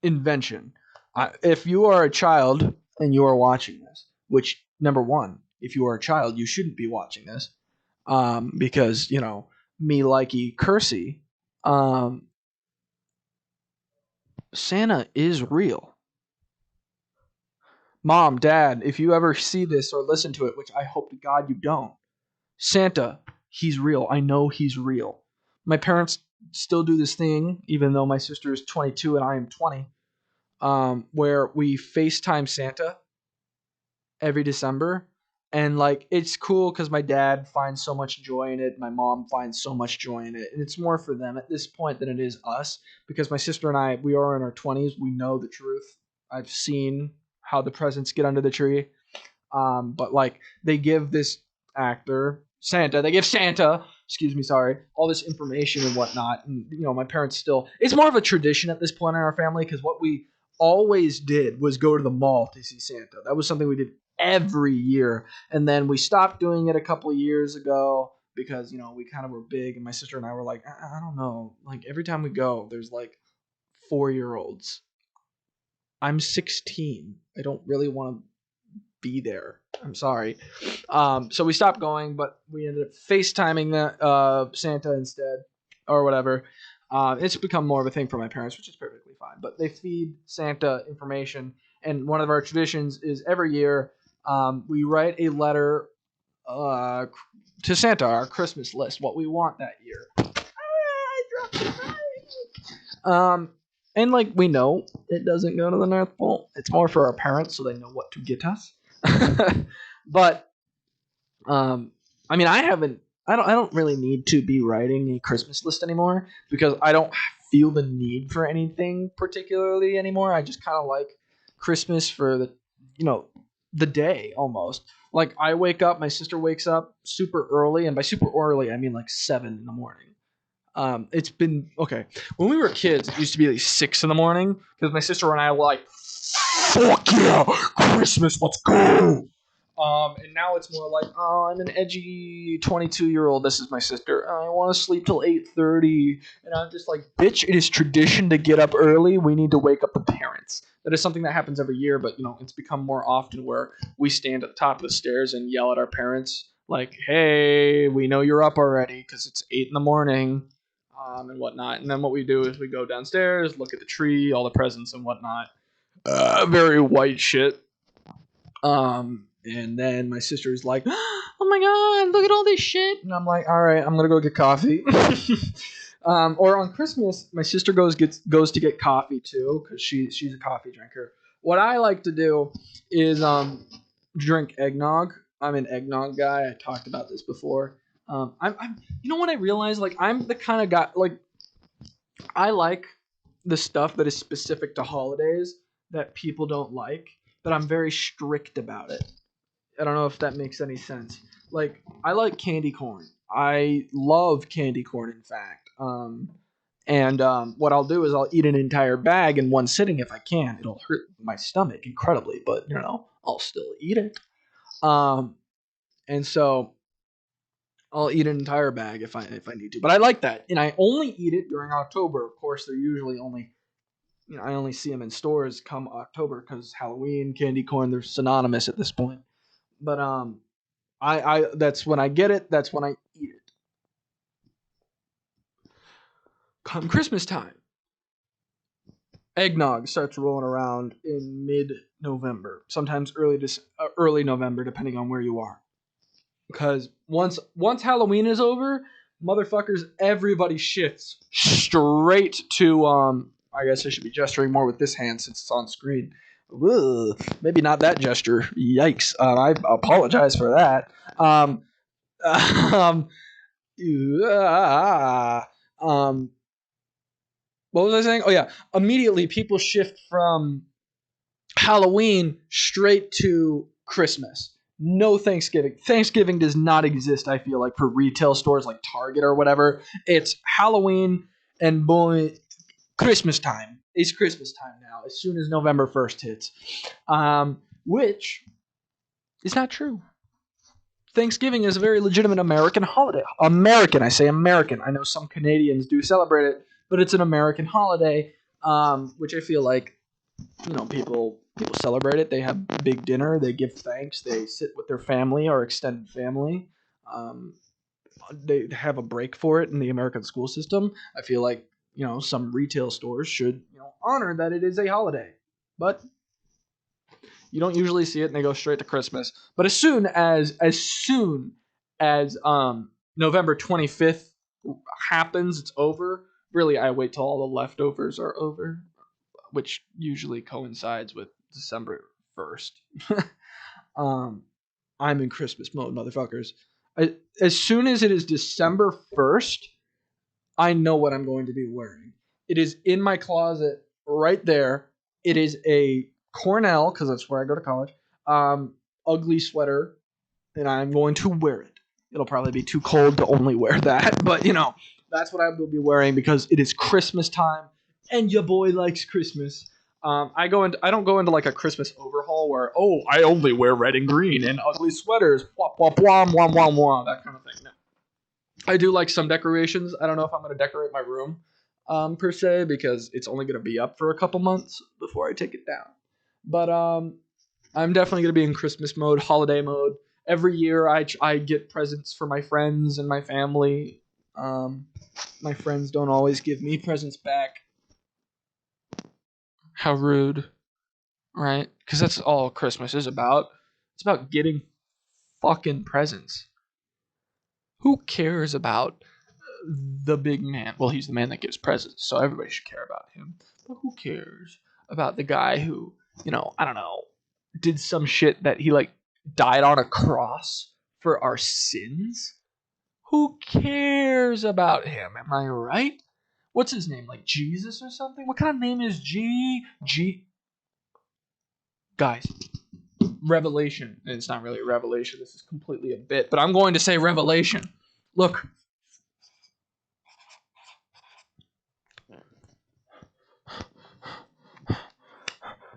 invention. If you are a child and you are watching this, which number one, if you are a child, you shouldn't be watching this, because me likey Cursey, um, Santa is real. Mom, Dad, if you ever see this or listen to it, which I hope to God you don't, Santa, he's real. I know he's real. My parents still do this thing, even though my sister is 22 and I am 20, where we FaceTime Santa every December. And like it's cool because my dad finds so much joy in it. My mom finds so much joy in it. And it's more for them at this point than it is us. Because my sister and I, we are in our 20s. We know the truth. I've seen how the presents get under the tree. But like they give this actor, Santa, they give Santa, excuse me, sorry, all this information and whatnot. And my parents still, it's more of a tradition at this point in our family because what we always did was go to the mall to see Santa. That was something we did every year. And then we stopped doing it a couple of years ago because, we kind of were big and my sister and I were like, I don't know. Like every time we go, there's like 4-year-olds. I'm 16. I don't really want to be there. I'm sorry. So we stopped going, but we ended up FaceTiming Santa instead, or whatever. It's become more of a thing for my parents, which is perfectly fine. But they feed Santa information, and one of our traditions is every year we write a letter to Santa, our Christmas list, what we want that year. I dropped it. And like we know it doesn't go to the North Pole. It's more for our parents so they know what to get us. But I mean I don't really need to be writing a Christmas list anymore because I don't feel the need for anything particularly anymore. I just kind of like Christmas for the day almost. Like I wake up, my sister wakes up super early, and by super early I mean like 7 in the morning. It's been okay. When we were kids, it used to be like 6 in the morning because my sister and I were like, "Fuck yeah, Christmas, let's go!" And now it's more like, "Oh, I'm an edgy 22-year-old. This is my sister. I want to sleep till 8:30," and I'm just like, "Bitch, it is tradition to get up early. We need to wake up the parents." That is something that happens every year, but it's become more often where we stand at the top of the stairs and yell at our parents like, "Hey, we know you're up already because it's 8 in the morning." And whatnot. And then what we do is we go downstairs, look at the tree, all the presents and whatnot. Very white shit. And then my sister's like, "Oh my god, look at all this shit!" And I'm like, "All right, I'm gonna go get coffee." Or on Christmas, my sister goes to get coffee too because she's a coffee drinker. What I like to do is drink eggnog. I'm an eggnog guy. I talked about this before. I'm what I realized, like I'm the kind of guy, like I like the stuff that is specific to holidays that people don't like, but I'm very strict about it. I don't know if that makes any sense. Like I like candy corn. I love candy corn, in fact. And what I'll do is I'll eat an entire bag in one sitting if I can. It'll hurt my stomach incredibly, but I'll still eat it. And so I'll eat an entire bag if I need to. But I like that, and I only eat it during October. Of course, they're usually only I only see them in stores come October because Halloween, candy corn, they're synonymous at this point. But I that's when I get it. That's when I eat it. Come Christmas time, eggnog starts rolling around in mid-November, sometimes early November, depending on where you are. Because once Halloween is over, motherfuckers, everybody shifts straight to I guess I should be gesturing more with this hand since it's on screen. Ugh, maybe not that gesture. Yikes! I apologize for that. Um, uh, um, what was I saying? Oh yeah, immediately people shift from Halloween straight to Christmas. No Thanksgiving. Thanksgiving does not exist, I feel like, for retail stores like Target or whatever. It's Halloween and boy, Christmas time. It's Christmas time now, as soon as November 1st hits. Which is not true. Thanksgiving is a very legitimate American holiday. American, I say American. I know some Canadians do celebrate it, but it's an American holiday, which I feel like people celebrate it. They have big dinner. They give thanks. They sit with their family or extended family. Um, they have a break for it in the American school system. I feel like some retail stores should honor that it is a holiday, but you don't usually see it, and they go straight to Christmas. But as November 25th happens, it's over. Really, I wait till all the leftovers are over, which usually coincides with December 1st. I'm in Christmas mode, motherfuckers. As soon as it is December 1st, I know what I'm going to be wearing. It is in my closet right there. It is a Cornell, because that's where I go to college, ugly sweater, and I'm going to wear it. It'll probably be too cold to only wear that, but that's what I will be wearing because it is Christmas time, and your boy likes Christmas. I don't go into like a Christmas overhaul where I only wear red and green and ugly sweaters, blah blah blah blah blah blah, that kind of thing. No. I do like some decorations. I don't know if I'm going to decorate my room per se because it's only going to be up for a couple months before I take it down. But I'm definitely going to be in Christmas mode, holiday mode. Every year I get presents for my friends and my family. My friends don't always give me presents back. How rude, right? Because that's all Christmas is about. It's about getting fucking presents. Who cares about the big man? Well, he's the man that gives presents, so everybody should care about him. But who cares about the guy who, I don't know, did some shit that he like died on a cross for our sins? Who cares about him? Am I right? What's his name? Like Jesus or something? What kind of name is G? Guys, Revelation. And it's not really a revelation. This is completely a bit, but I'm going to say Revelation. Look.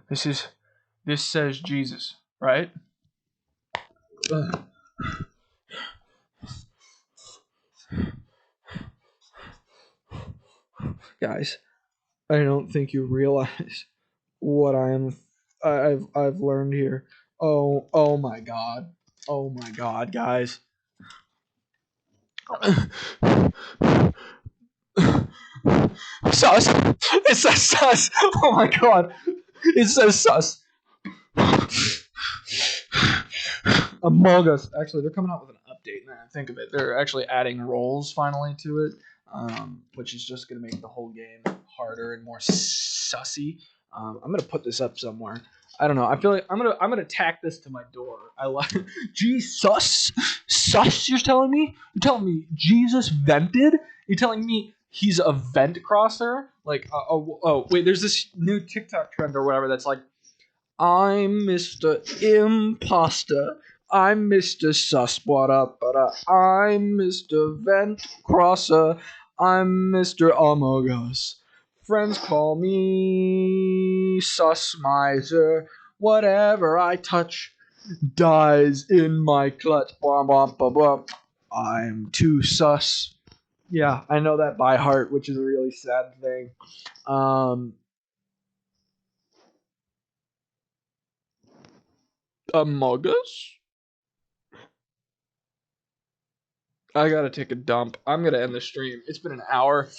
This says Jesus, right? Ugh. Guys, I don't think you realize what I've learned here. Oh my god. Oh my god, guys. Sus. It says sus. Oh my god. It says sus. Among Us. Actually, they're coming out with an update now. Think of it. They're actually adding roles finally to it, which is just going to make the whole game harder and more sussy. I'm going to put this up somewhere. I don't know. I feel like I'm gonna tack this to my door. I like Jesus. Sus. You're telling me? You're telling me Jesus vented? You're telling me he's a vent crosser? Like, wait. There's this new TikTok trend or whatever that's like, I'm Mr. Imposter. I'm Mr. Sus. What up? I'm Mr. Vent Crosser. I'm Mr. Among Us. Friends call me Sus Miser. Whatever I touch dies in my clutch. Blah, blah, blah, blah. I'm too sus. Yeah, I know that by heart, which is a really sad thing. Among Us? I gotta take a dump. I'm gonna end the stream. It's been an hour.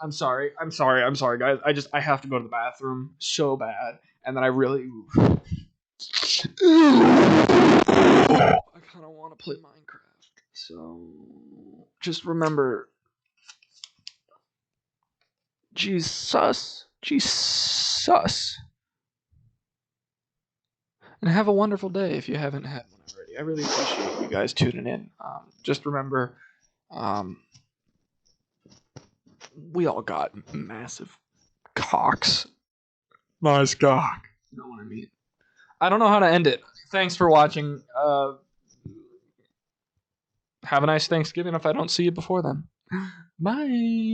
I'm sorry. Guys. I have to go to the bathroom so bad. And then I really I kinda wanna play Minecraft. So just remember, Jesus. And have a wonderful day if you haven't had one already. I really appreciate you guys tuning in. Just remember, we all got massive cocks. Nice cock. You know what I mean? I don't know how to end it. Thanks for watching. Have a nice Thanksgiving if I don't see you before then. Bye.